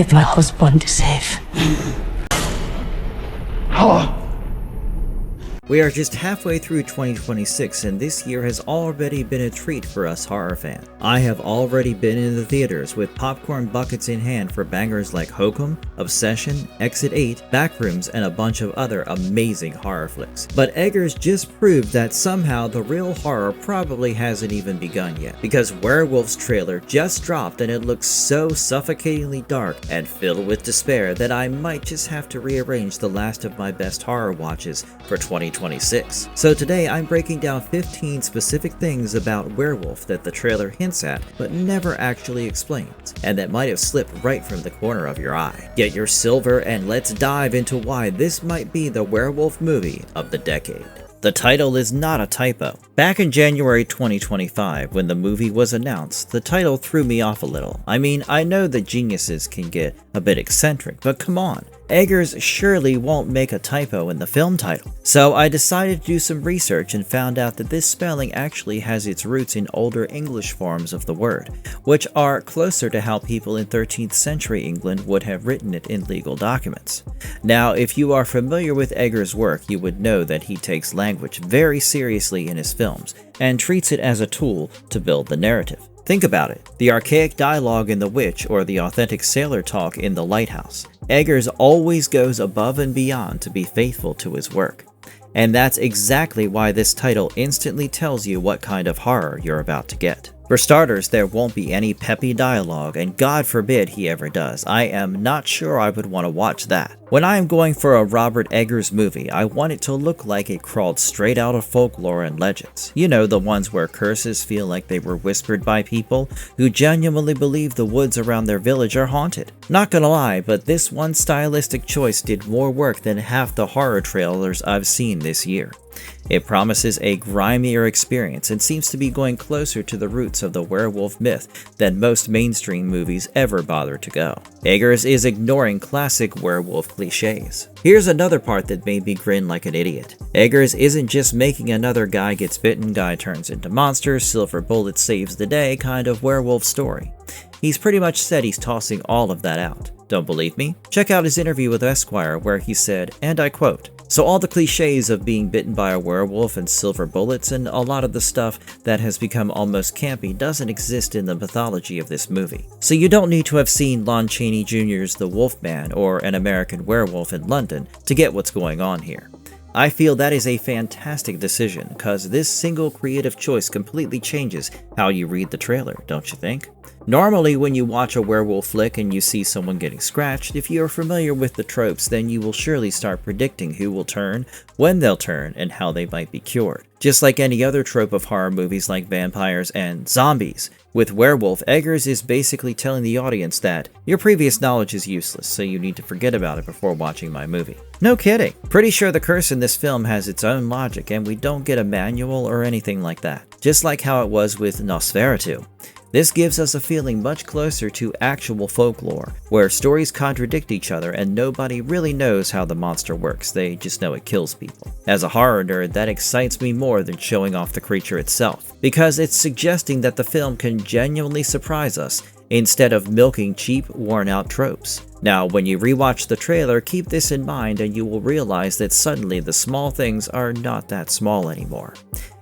If my husband is safe. We are just halfway through 2026 and this year has already been a treat for us horror fans. I have already been in the theaters with popcorn buckets in hand for bangers like Hokum, Obsession, Exit 8, Backrooms, and a bunch of other amazing horror flicks. But Eggers just proved that somehow the real horror probably hasn't even begun yet, because Werewolf's trailer just dropped and it looks so suffocatingly dark and filled with despair that I might just have to rearrange the last of my best horror watches for 2026. So today I'm breaking down 15 specific things about Werewolf that the trailer hints at but never actually explains, and that might have slipped right from the corner of your eye. Get your silver and let's dive into why this might be the werewolf movie of the decade. The title is not a typo. Back in January 2025, when the movie was announced, the title threw me off a little. I mean, I know that geniuses can get a bit eccentric, but come on. Eggers surely won't make a typo in the film title. So I decided to do some research and found out that this spelling actually has its roots in older English forms of the word, which are closer to how people in 13th century England would have written it in legal documents. Now, if you are familiar with Eggers' work, you would know that he takes language very seriously in his films and treats it as a tool to build the narrative. Think about it. The archaic dialogue in The Witch or the authentic sailor talk in The Lighthouse. Eggers always goes above and beyond to be faithful to his work. And that's exactly why this title instantly tells you what kind of horror you're about to get. For starters, there won't be any peppy dialogue, and God forbid he ever does. I am not sure I would want to watch that. When I am going for a Robert Eggers movie, I want it to look like it crawled straight out of folklore and legends. You know, the ones where curses feel like they were whispered by people who genuinely believe the woods around their village are haunted. Not gonna lie, but this one stylistic choice did more work than half the horror trailers I've seen this year. It promises a grimier experience and seems to be going closer to the roots of the werewolf myth than most mainstream movies ever bother to go. Eggers is ignoring classic werewolf cliches. Here's another part that made me grin like an idiot. Eggers isn't just making another guy gets bitten, guy turns into monster, silver bullet saves the day kind of werewolf story. He's pretty much said he's tossing all of that out. Don't believe me? Check out his interview with Esquire where he said, and I quote, "So all the cliches of being bitten by a werewolf and silver bullets and a lot of the stuff that has become almost campy doesn't exist in the mythology of this movie. So you don't need to have seen Lon Chaney Jr.'s The Wolfman or An American Werewolf in London to get what's going on here. I feel that is a fantastic decision, because this single creative choice completely changes how you read the trailer, don't you think? Normally, when you watch a werewolf flick and you see someone getting scratched, if you are familiar with the tropes, then you will surely start predicting who will turn, when they'll turn, and how they might be cured. Just like any other trope of horror movies like vampires and zombies, with Werewolf, Eggers is basically telling the audience that your previous knowledge is useless, so you need to forget about it before watching my movie. No kidding. Pretty sure the curse in this film has its own logic and we don't get a manual or anything like that. Just like how it was with Nosferatu. This gives us a feeling much closer to actual folklore, where stories contradict each other and nobody really knows how the monster works, they just know it kills people. As a horror nerd, that excites me more than showing off the creature itself, because it's suggesting that the film can genuinely surprise us instead of milking cheap, worn-out tropes. Now, when you rewatch the trailer, keep this in mind and you will realize that suddenly the small things are not that small anymore.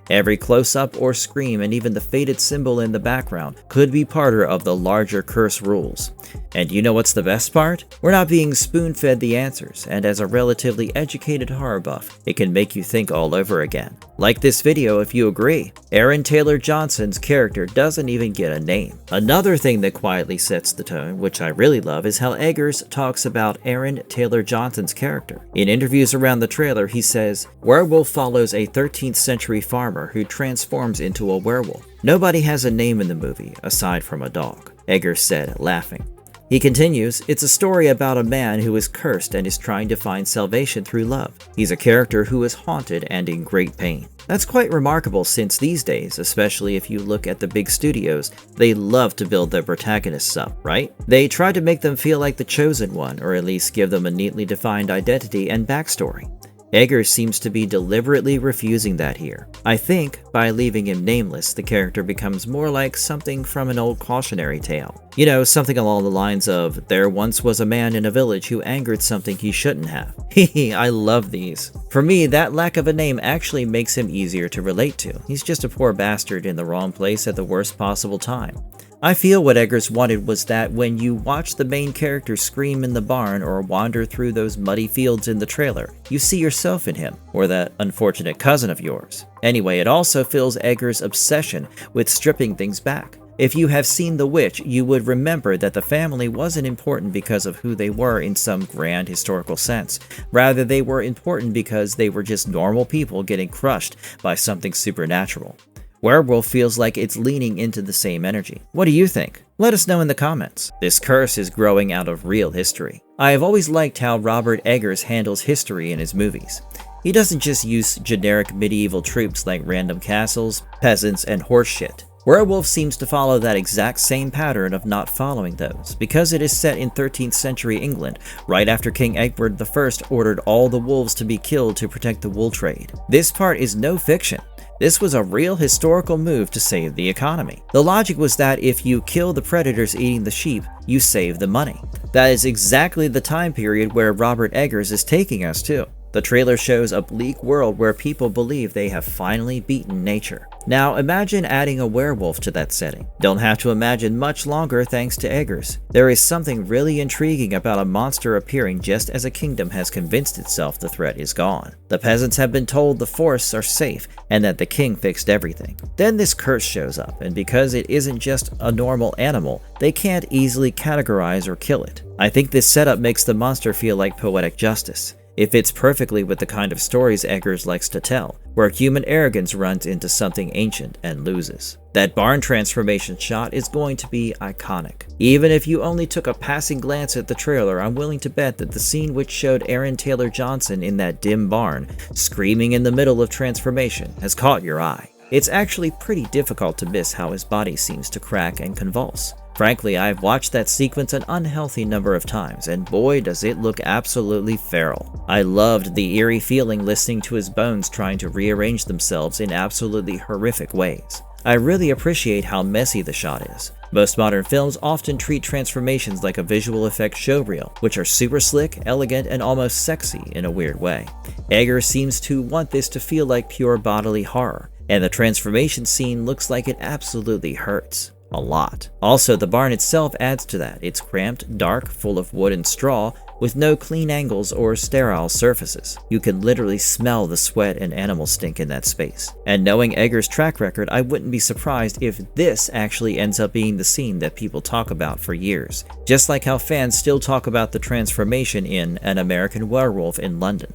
Every close-up or scream and even the faded symbol in the background could be part of the larger curse rules. And you know what's the best part? We're not being spoon-fed the answers, and as a relatively educated horror buff, it can make you think all over again. Like this video if you agree. Aaron Taylor Johnson's character doesn't even get a name. Another thing that quietly sets the tone, which I really love, is how Eggers talks about Aaron Taylor Johnson's character. In interviews around the trailer, he says, "Werewolf follows a 13th century farmer who transforms into a werewolf. Nobody has a name in the movie, aside from a dog," Eggers said, laughing. He continues, "It's a story about a man who is cursed and is trying to find salvation through love. He's a character who is haunted and in great pain." That's quite remarkable since these days, especially if you look at the big studios, they love to build their protagonists up, right? They try to make them feel like the chosen one, or at least give them a neatly defined identity and backstory. Eggers seems to be deliberately refusing that here. I think, by leaving him nameless, the character becomes more like something from an old cautionary tale. You know, something along the lines of, there once was a man in a village who angered something he shouldn't have. Hehe, I love these. For me, that lack of a name actually makes him easier to relate to. He's just a poor bastard in the wrong place at the worst possible time. I feel what Eggers wanted was that when you watch the main character scream in the barn or wander through those muddy fields in the trailer, you see yourself in him, or that unfortunate cousin of yours. Anyway, it also feels Eggers' obsession with stripping things back. If you have seen The Witch, you would remember that the family wasn't important because of who they were in some grand historical sense. Rather, they were important because they were just normal people getting crushed by something supernatural. Werewolf feels like it's leaning into the same energy. What do you think? Let us know in the comments. This curse is growing out of real history. I have always liked how Robert Eggers handles history in his movies. He doesn't just use generic medieval tropes like random castles, peasants, and horse shit. Werewolf seems to follow that exact same pattern of not following those, because it is set in 13th century England, right after King Egbert I ordered all the wolves to be killed to protect the wool trade. This part is no fiction. This was a real historical move to save the economy. The logic was that if you kill the predators eating the sheep, you save the money. That is exactly the time period where Robert Eggers is taking us to. The trailer shows a bleak world where people believe they have finally beaten nature. Now imagine adding a werewolf to that setting. Don't have to imagine much longer thanks to Eggers. There is something really intriguing about a monster appearing just as a kingdom has convinced itself the threat is gone. The peasants have been told the forests are safe and that the king fixed everything. Then this curse shows up, and because it isn't just a normal animal, they can't easily categorize or kill it. I think this setup makes the monster feel like poetic justice. It fits perfectly with the kind of stories Eggers likes to tell, where human arrogance runs into something ancient and loses. That barn transformation shot is going to be iconic. Even if you only took a passing glance at the trailer, I'm willing to bet that the scene which showed Aaron Taylor Johnson in that dim barn, screaming in the middle of transformation, has caught your eye. It's actually pretty difficult to miss how his body seems to crack and convulse. Frankly, I've watched that sequence an unhealthy number of times, and boy does it look absolutely feral. I loved the eerie feeling listening to his bones trying to rearrange themselves in absolutely horrific ways. I really appreciate how messy the shot is. Most modern films often treat transformations like a visual effects showreel, which are super slick, elegant, and almost sexy in a weird way. Eggers seems to want this to feel like pure bodily horror, and the transformation scene looks like it absolutely hurts. A lot. Also, the barn itself adds to that. It's cramped, dark, full of wood and straw, with no clean angles or sterile surfaces. You can literally smell the sweat and animal stink in that space. And knowing Eggers' track record, I wouldn't be surprised if this actually ends up being the scene that people talk about for years. Just like how fans still talk about the transformation in An American Werewolf in London.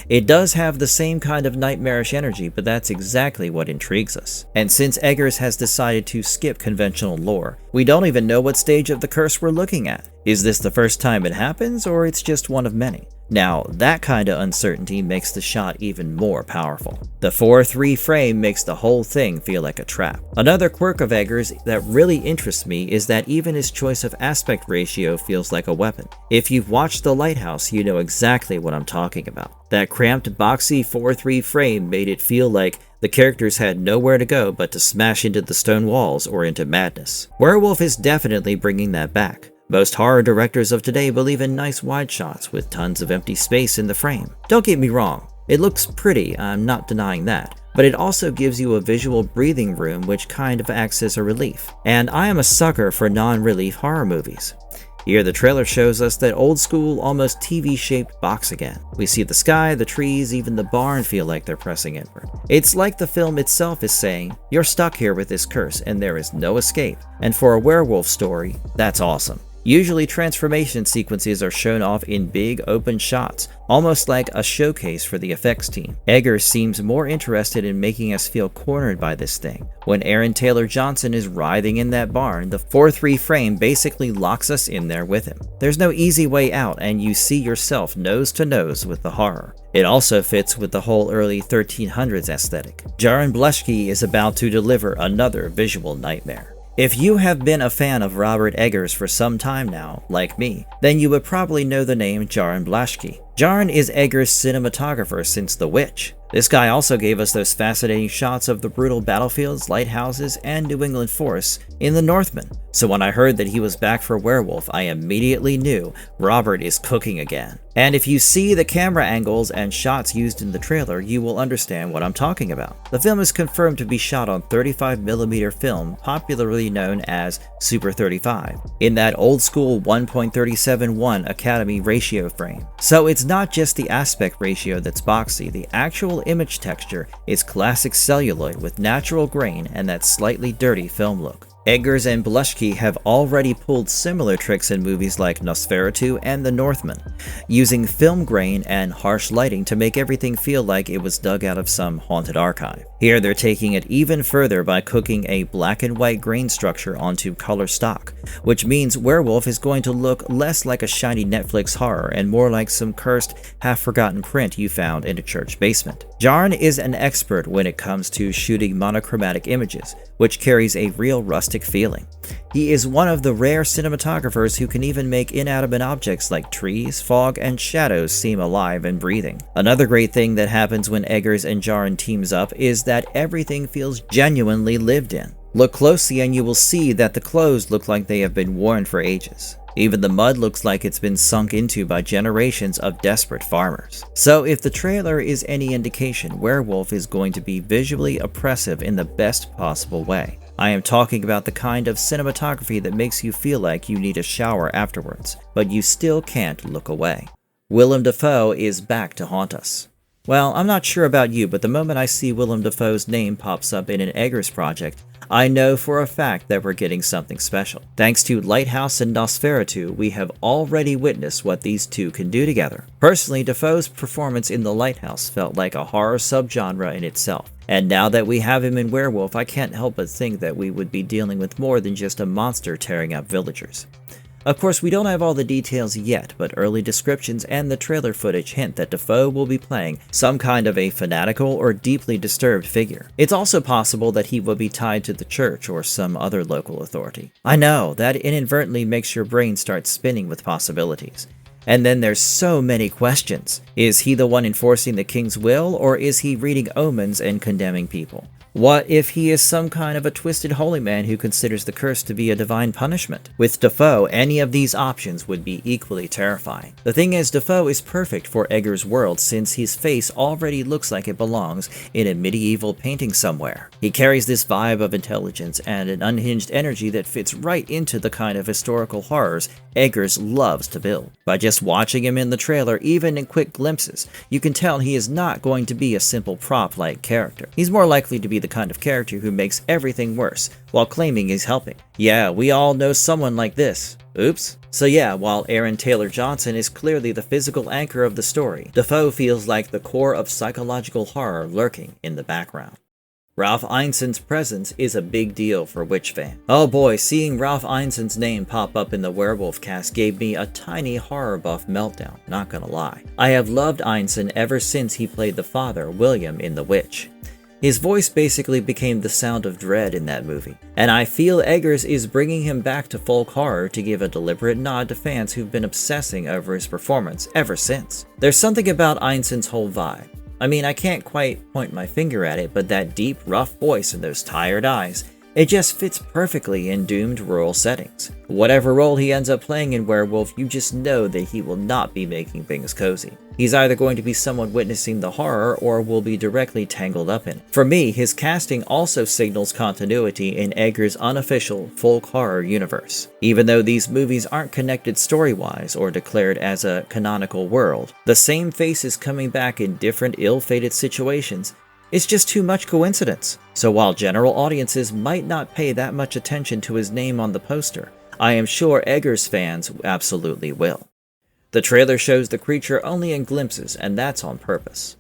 It does have the same kind of nightmarish energy, but that's exactly what intrigues us. And since Eggers has decided to skip conventional lore, we don't even know what stage of the curse we're looking at. Is this the first time it happens, or it's just one of many? Now, that kind of uncertainty makes the shot even more powerful. The 4:3 frame makes the whole thing feel like a trap. Another quirk of Eggers that really interests me is that even his choice of aspect ratio feels like a weapon. If you've watched The Lighthouse, you know exactly what I'm talking about. That cramped, boxy 4:3 frame made it feel like the characters had nowhere to go but to smash into the stone walls or into madness. Werewolf is definitely bringing that back. Most horror directors of today believe in nice wide shots with tons of empty space in the frame. Don't get me wrong, it looks pretty, I'm not denying that, but it also gives you a visual breathing room which kind of acts as a relief. And I am a sucker for non-relief horror movies. Here the trailer shows us that old school, almost TV-shaped box again. We see the sky, the trees, even the barn feel like they're pressing inward. It's like the film itself is saying, you're stuck here with this curse and there is no escape. And for a werewolf story, that's awesome. Usually transformation sequences are shown off in big open shots, almost like a showcase for the effects team. Eggers seems more interested in making us feel cornered by this thing. When Aaron Taylor Johnson is writhing in that barn, the 4:3 frame basically locks us in there with him. There's no easy way out, and you see yourself nose to nose with the horror. It also fits with the whole early 1300s aesthetic. Jaron Bleshke is about to deliver another visual nightmare. If you have been a fan of Robert Eggers for some time now, like me, then you would probably know the name Jaron Bleshke. Jarn is Eggers' cinematographer since The Witch. This guy also gave us those fascinating shots of the brutal battlefields, lighthouses, and New England forests in The Northman. So when I heard that he was back for Werewolf, I immediately knew Robert is cooking again. And if you see the camera angles and shots used in the trailer, you will understand what I'm talking about. The film is confirmed to be shot on 35mm film, popularly known as Super 35, in that old school 1.371 Academy ratio frame. So it's not just the aspect ratio that's boxy, the actual image texture is classic celluloid with natural grain and that slightly dirty film look. Eggers and Blushkey have already pulled similar tricks in movies like Nosferatu and The Northman, using film grain and harsh lighting to make everything feel like it was dug out of some haunted archive. Here they're taking it even further by cooking a black and white grain structure onto color stock, which means Werewolf is going to look less like a shiny Netflix horror and more like some cursed, half-forgotten print you found in a church basement. Jarn is an expert when it comes to shooting monochromatic images, which carries a real rustic feeling. He is one of the rare cinematographers who can even make inanimate objects like trees, fog, and shadows seem alive and breathing. Another great thing that happens when Eggers and Jarn teams up is that everything feels genuinely lived in. Look closely and you will see that the clothes look like they have been worn for ages. Even the mud looks like it's been sunk into by generations of desperate farmers. So if the trailer is any indication, Werewolf is going to be visually oppressive in the best possible way. I am talking about the kind of cinematography that makes you feel like you need a shower afterwards, but you still can't look away. Willem Dafoe is back to haunt us. Well, I'm not sure about you, but the moment I see Willem Dafoe's name pops up in an Eggers project, I know for a fact that we're getting something special. Thanks to Lighthouse and Nosferatu, we have already witnessed what these two can do together. Personally, Dafoe's performance in The Lighthouse felt like a horror subgenre in itself. And now that we have him in Werewolf, I can't help but think that we would be dealing with more than just a monster tearing up villagers. Of course, we don't have all the details yet, but early descriptions and the trailer footage hint that Dafoe will be playing some kind of a fanatical or deeply disturbed figure. It's also possible that he will be tied to the church or some other local authority. I know, that inadvertently makes your brain start spinning with possibilities. And then there's so many questions. Is he the one enforcing the king's will, or is he reading omens and condemning people? What if he is some kind of a twisted holy man who considers the curse to be a divine punishment? With Dafoe, any of these options would be equally terrifying. The thing is, Dafoe is perfect for Eggers' world since his face already looks like it belongs in a medieval painting somewhere. He carries this vibe of intelligence and an unhinged energy that fits right into the kind of historical horrors Eggers loves to build. By just watching him in the trailer, even in quick glimpses, you can tell he is not going to be a simple prop-like character. He's more likely to be the kind of character who makes everything worse while claiming he's helping. Yeah, we all know someone like this. Oops. So yeah, while Aaron Taylor Johnson is clearly the physical anchor of the story, Dafoe feels like the core of psychological horror lurking in the background. Ralph Ineson's presence is a big deal for Witch fans. Oh boy, seeing Ralph Ineson's name pop up in the Werewolf cast gave me a tiny horror buff meltdown, not gonna lie. I have loved Ineson ever since he played the father, William, in The Witch. His voice basically became the sound of dread in that movie, and I feel Eggers is bringing him back to folk horror to give a deliberate nod to fans who've been obsessing over his performance ever since. There's something about Ineson's whole vibe. I mean, I can't quite point my finger at it, but that deep, rough voice and those tired eyes, it just fits perfectly in doomed rural settings. Whatever role he ends up playing in Werewolf, you just know that he will not be making things cozy. He's either going to be someone witnessing the horror or will be directly tangled up in it. For me, his casting also signals continuity in Eggers' unofficial folk horror universe. Even though these movies aren't connected story-wise or declared as a canonical world, the same faces coming back in different ill-fated situations is just too much coincidence. So while general audiences might not pay that much attention to his name on the poster, I am sure Eggers fans absolutely will. The trailer shows the creature only in glimpses, and that's on purpose.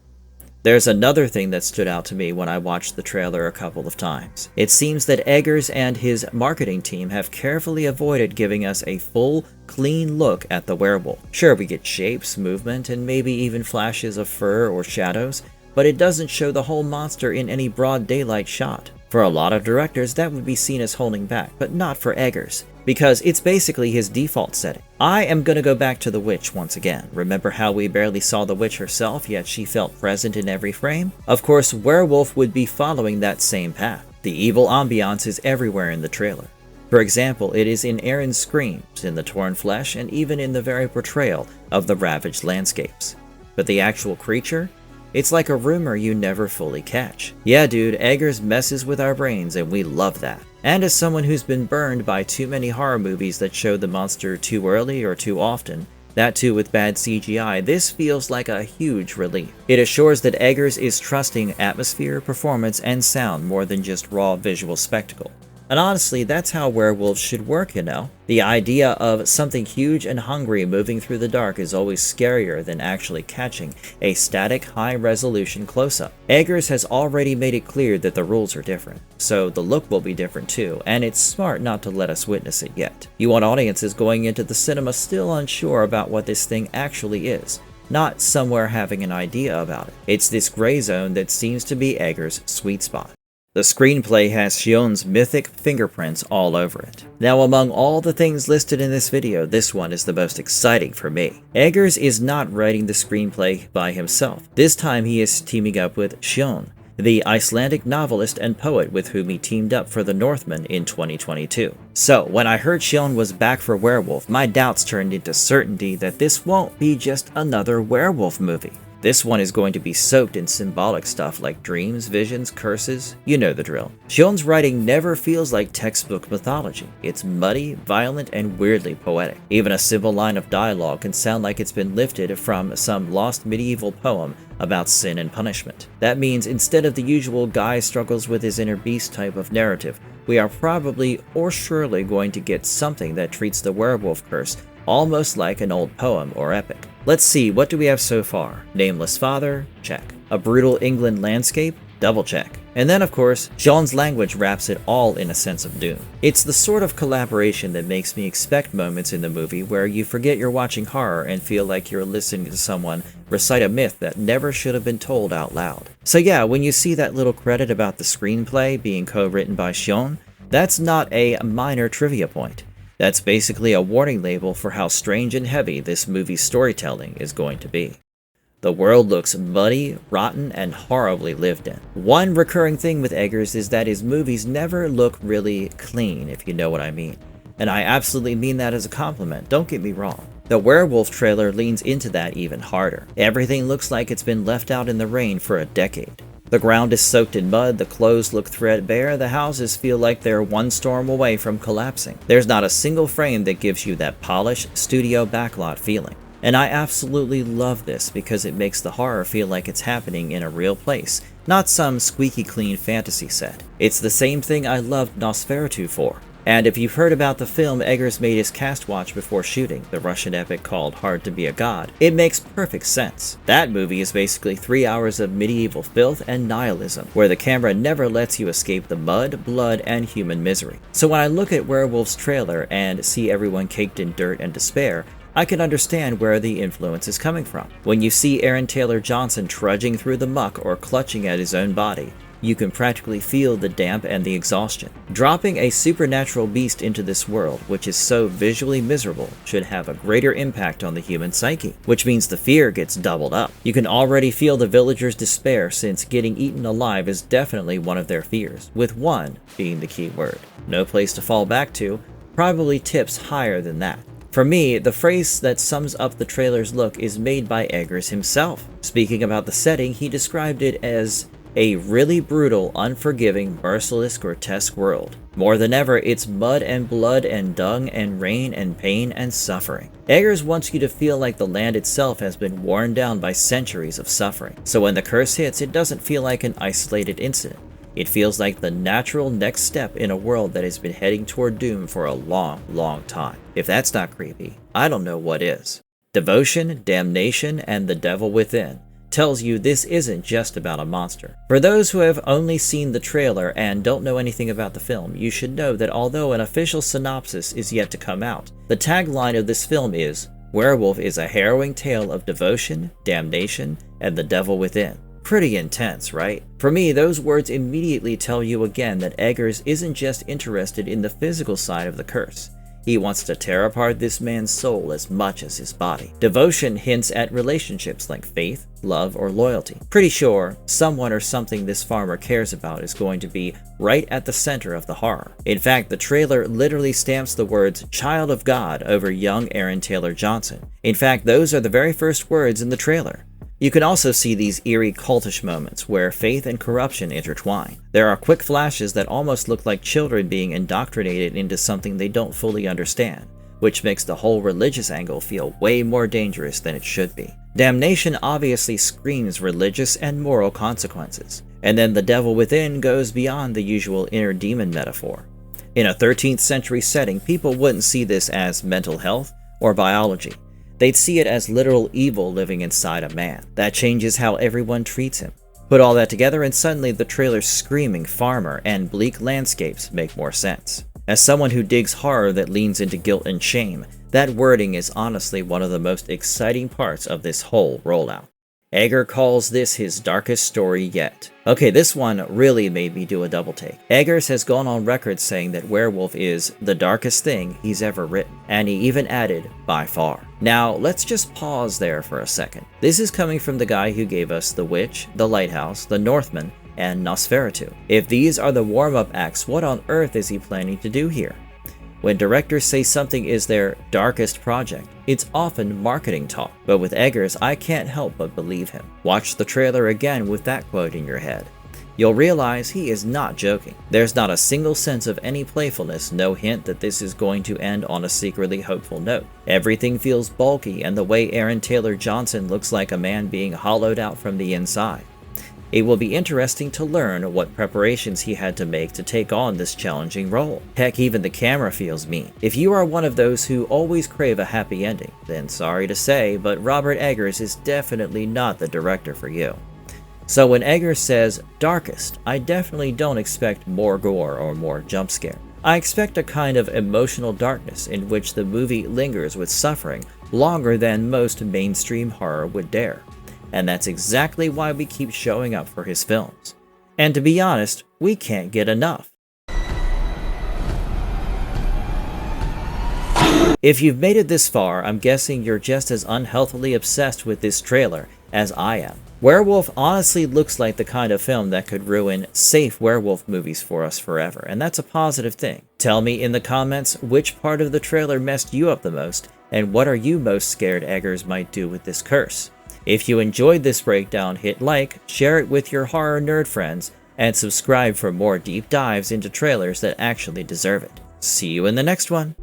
There's another thing that stood out to me when I watched the trailer a couple of times. It seems that Eggers and his marketing team have carefully avoided giving us a full, clean look at the werewolf. Sure, we get shapes, movement, and maybe even flashes of fur or shadows, but it doesn't show the whole monster in any broad daylight shot. For a lot of directors, that would be seen as holding back, but not for Eggers, because it's basically his default setting. I am gonna go back to the witch once again. Remember how we barely saw the witch herself, yet she felt present in every frame? Of course, Werewolf would be following that same path. The evil ambiance is everywhere in the trailer. For example, it is in Aaron's screams, in the torn flesh, and even in the very portrayal of the ravaged landscapes. But the actual creature? It's like a rumor you never fully catch. Yeah dude, Eggers messes with our brains and we love that. And as someone who's been burned by too many horror movies that show the monster too early or too often, that too with bad CGI, this feels like a huge relief. It assures that Eggers is trusting atmosphere, performance, and sound more than just raw visual spectacle. And honestly, that's how werewolves should work, you know? The idea of something huge and hungry moving through the dark is always scarier than actually catching a static, high-resolution close-up. Eggers has already made it clear that the rules are different, so the look will be different too, and it's smart not to let us witness it yet. You want audiences going into the cinema still unsure about what this thing actually is, not somewhere having an idea about it. It's this gray zone that seems to be Eggers' sweet spot. The screenplay has Sion's mythic fingerprints all over it. Now among all the things listed in this video, this one is the most exciting for me. Eggers is not writing the screenplay by himself. This time he is teaming up with Sion, the Icelandic novelist and poet with whom he teamed up for The Northman in 2022. So when I heard Sion was back for Werewolf, my doubts turned into certainty that this won't be just another werewolf movie. This one is going to be soaked in symbolic stuff like dreams, visions, curses, you know the drill. Sion's writing never feels like textbook mythology. It's muddy, violent, and weirdly poetic. Even a simple line of dialogue can sound like it's been lifted from some lost medieval poem about sin and punishment. That means instead of the usual guy struggles with his inner beast type of narrative, we are probably or surely going to get something that treats the werewolf curse almost like an old poem or epic. Let's see, what do we have so far? Nameless father? Check. A brutal England landscape? Double check. And then of course, Sion's language wraps it all in a sense of doom. It's the sort of collaboration that makes me expect moments in the movie where you forget you're watching horror and feel like you're listening to someone recite a myth that never should have been told out loud. So yeah, when you see that little credit about the screenplay being co-written by Sion, that's not a minor trivia point. That's basically a warning label for how strange and heavy this movie's storytelling is going to be. The world looks muddy, rotten, and horribly lived in. One recurring thing with Eggers is that his movies never look really clean, if you know what I mean. And I absolutely mean that as a compliment, don't get me wrong. The Werewolf trailer leans into that even harder. Everything looks like it's been left out in the rain for a decade. The ground is soaked in mud, the clothes look threadbare, the houses feel like they're one storm away from collapsing. There's not a single frame that gives you that polished, studio backlot feeling. And I absolutely love this because it makes the horror feel like it's happening in a real place, not some squeaky clean fantasy set. It's the same thing I loved Nosferatu for. And if you've heard about the film Eggers made his cast watch before shooting, the Russian epic called Hard to Be a God, it makes perfect sense. That movie is basically 3 hours of medieval filth and nihilism, where the camera never lets you escape the mud, blood, and human misery. So when I look at Werewolf's trailer and see everyone caked in dirt and despair, I can understand where the influence is coming from. When you see Aaron Taylor Johnson trudging through the muck or clutching at his own body, you can practically feel the damp and the exhaustion. Dropping a supernatural beast into this world, which is so visually miserable, should have a greater impact on the human psyche, which means the fear gets doubled up. You can already feel the villagers' despair since getting eaten alive is definitely one of their fears, with one being the key word. No place to fall back to, probably tips higher than that. For me, the phrase that sums up the trailer's look is made by Eggers himself. Speaking about the setting, he described it as a really brutal, unforgiving, merciless, grotesque world. More than ever, it's mud and blood and dung and rain and pain and suffering. Eggers wants you to feel like the land itself has been worn down by centuries of suffering. So when the curse hits, it doesn't feel like an isolated incident. It feels like the natural next step in a world that has been heading toward doom for a long, long time. If that's not creepy, I don't know what is. Devotion, damnation, and the devil within tells you this isn't just about a monster. For those who have only seen the trailer and don't know anything about the film, you should know that although an official synopsis is yet to come out, the tagline of this film is, "Werewolf is a harrowing tale of devotion, damnation, and the devil within." Pretty intense, right? For me, those words immediately tell you again that Eggers isn't just interested in the physical side of the curse. He wants to tear apart this man's soul as much as his body. Devotion hints at relationships like faith, love, or loyalty. Pretty sure someone or something this farmer cares about is going to be right at the center of the horror. In fact, the trailer literally stamps the words "Child of God" over young Aaron Taylor Johnson. In fact, those are the very first words in the trailer. You can also see these eerie cultish moments where faith and corruption intertwine. There are quick flashes that almost look like children being indoctrinated into something they don't fully understand, which makes the whole religious angle feel way more dangerous than it should be. Damnation obviously screams religious and moral consequences, and then the devil within goes beyond the usual inner demon metaphor. In a 13th century setting, people wouldn't see this as mental health or biology. They'd see it as literal evil living inside a man. That changes how everyone treats him. Put all that together and suddenly the trailer's screaming farmer and bleak landscapes make more sense. As someone who digs horror that leans into guilt and shame, that wording is honestly one of the most exciting parts of this whole rollout. Eggers calls this his darkest story yet. Okay, this one really made me do a double take. Eggers has gone on record saying that Werewolf is the darkest thing he's ever written, and he even added, by far. Now, let's just pause there for a second. This is coming from the guy who gave us The Witch, The Lighthouse, The Northman, and Nosferatu. If these are the warm-up acts, what on earth is he planning to do here? When directors say something is their darkest project, it's often marketing talk. But with Eggers, I can't help but believe him. Watch the trailer again with that quote in your head. You'll realize he is not joking. There's not a single sense of any playfulness, no hint that this is going to end on a secretly hopeful note. Everything feels bulky, and the way Aaron Taylor Johnson looks like a man being hollowed out from the inside. It will be interesting to learn what preparations he had to make to take on this challenging role. Heck, even the camera feels mean. If you are one of those who always crave a happy ending, then sorry to say, but Robert Eggers is definitely not the director for you. So when Eggers says darkest, I definitely don't expect more gore or more jump scare. I expect a kind of emotional darkness in which the movie lingers with suffering longer than most mainstream horror would dare. And that's exactly why we keep showing up for his films. And to be honest, we can't get enough. If you've made it this far, I'm guessing you're just as unhealthily obsessed with this trailer as I am. Werewolf honestly looks like the kind of film that could ruin safe werewolf movies for us forever, and that's a positive thing. Tell me in the comments which part of the trailer messed you up the most, and what are you most scared Eggers might do with this curse? If you enjoyed this breakdown, hit like, share it with your horror nerd friends, and subscribe for more deep dives into trailers that actually deserve it. See you in the next one!